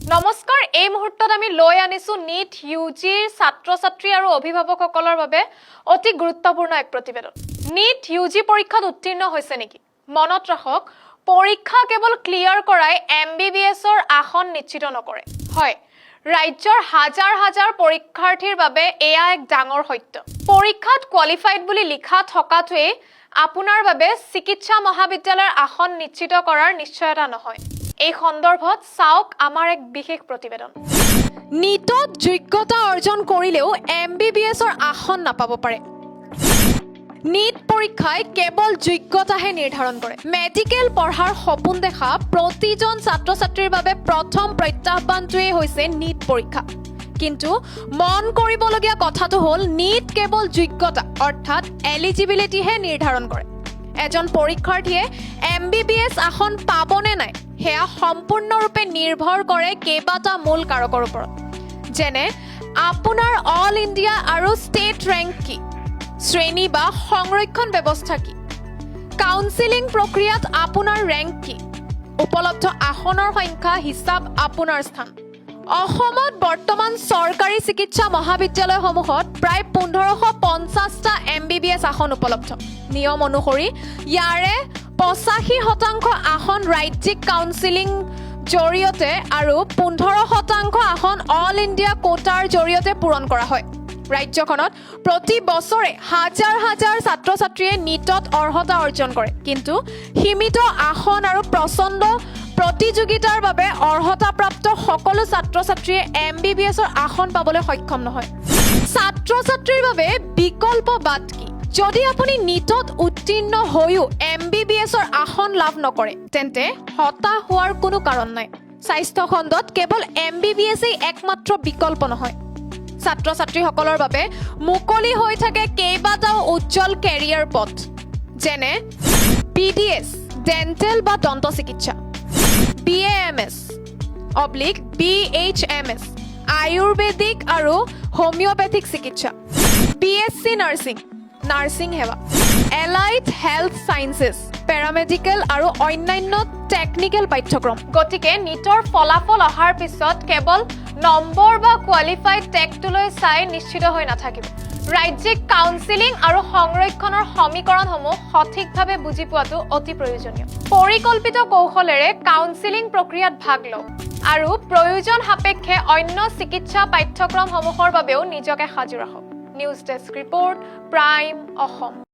নমস্কাৰ এই মুহূৰ্তত আমি লৈ আনিছো নিট ইউজিৰ ছাত্ৰ-ছাত্ৰী আৰু অভিভাৱকসকলৰ বাবে অতি গুৰুত্বপূৰ্ণ এক প্ৰতিবেদন নিট ইউজি পৰীক্ষাত উত্তীৰ্ণ হৈছে নেকি মনত ৰাখক পৰীক্ষা কেৱল ক্লিয়াৰ কৰাই এমবিবিএছৰ আসন নিশ্চিত নকৰে হয় ৰাজ্যৰ হাজাৰ হাজাৰ পৰীক্ষাৰ্থীৰ বাবে এয়া এক ডাঙৰ সত্য পৰীক্ষাত কোৱালিফাইড বুলি লিখা থকাটোৱে আপোনাৰ বাবে চিকিৎসা মহাবিদ্যালয়ৰ আসন নিশ্চিত কৰাৰ নিশ্চয়তা নহয় এই সন্দৰ্ভত চাওক আমাৰ এক বিশেষ প্ৰতিবেদন নিটত যোগ্যতা অৰ্জন কৰিলেও এমবিবিএছৰ আসন নাপাব পাৰে নিট পৰীক্ষাই কেৱল যোগ্যতাহে নিৰ্ধাৰণ কৰে মেডিকেল পঢ়াৰ সপোন দেখা প্ৰতিজন ছাত্ৰ-ছাত্ৰীৰ বাবে প্ৰথম প্ৰত্যাহ্বানটোৱে হৈছে নিট পৰীক্ষা কিন্তু মন কৰিবলগীয়া কথাটো হ'ল নিট কেৱল যোগ্যতা অৰ্থাৎ এলিজিবিলিটিহে নিৰ্ধাৰণ কৰে এজন পৰীক্ষাৰ্থীয়ে এমবিবিএছ আসন পাবনে নাই হেয়া সম্পূৰ্ণৰূপে নিৰ্ভৰ কৰে কেইবাটা মূল কাৰকৰ ওপৰত যেনে আপোনাৰ অল ইণ্ডিয়া আৰু ষ্টেট ৰেংক কি শ্ৰেণী বা সংৰক্ষণ ব্যৱস্থা কি কাউন্সেলিং প্ৰক্ৰিয়াত আপোনাৰ ৰেংক কি উপলব্ধ আসনৰ সংখ্যা হিচাপ আপোনাৰ স্থান অসমত বৰ্তমান চৰকাৰী চিকিৎসা মহাবিদ্যালয়সমূহত প্ৰায় 1550টা এমবিবিএছ আসন উপলব্ধ নিয়ম অনুসৰি ইয়াৰে 85% আসন ৰাজ্যিক কাউন্সেলিং জৰিয়তে আৰু 15% আসন অল ইণ্ডিয়া কোটাৰ জৰিয়তে পূৰণ কৰা হয় ৰাজ্যখনত প্ৰতি বছৰে হাজাৰ হাজাৰ ছাত্ৰ-ছাত্ৰীয়ে নিটত অৰ্হতা অৰ্জন কৰে কিন্তু সীমিত আসন আৰু প্ৰচণ্ড প্ৰতিযোগিতাৰ বাবে অৰ্হতাপ্ৰাপ্ত সকলো ছাত্ৰ-ছাত্ৰীয়ে এমবিবিএছৰ আসন পাবলৈ সক্ষম নহয় ছাত্ৰ-ছাত্ৰীৰ বাবে বিকল্প বাট কি যদি আপুনি নিটত উত্তীৰ্ণ হৈও এমবিবিএছৰ আসন লাভ নকৰে তেন্তে হতাশ হোৱাৰ কোনো কাৰণ নাই স্বাস্থ্য খণ্ডত কেৱল এমবিবিএছই একমাত্ৰ বিকল্প নহয় ছাত্ৰ-ছাত্ৰীসকলৰ বাবে মুকলি হৈ থাকে কেইবাটাও উজ্জ্বল কেৰিয়াৰ পথ যেনে বিডিএছ ডেণ্টেল বা দন্ত চিকিৎসা BAMS BHMS আয়ুৰ্বেদিক আৰু হোমিওপেথিক চিকিৎসা BSc নাৰ্ছিং সেৱা এলাইড হেল্থ সায়েন্সেছ পেৰামেডিকেল আৰু অন্যান্য টেকনিকেল পাঠ্যক্ৰম গতিকে নিটৰ ফলাফল অহাৰ পিছত কেৱল নম্বৰ বা কোৱালিফাইড টেগটোলৈ চাই নিশ্চিত হৈ নাথাকিব ৰাজ্যিক কাউন্সেলিং আৰু সংৰক্ষণৰ সমীকৰণসমূহ সঠিকভাৱে বুজি পোৱাটো অতি প্ৰয়োজনীয় পৰিকল্পিত কৌশলেৰে কাউন্সেলিং প্ৰক্ৰিয়াত ভাগ লওক আৰু প্ৰয়োজন সাপেক্ষে অন্য চিকিৎসা পাঠ্যক্ৰমসমূহৰ বাবেও নিজকে সাজু ৰাখক news desk report prime Assam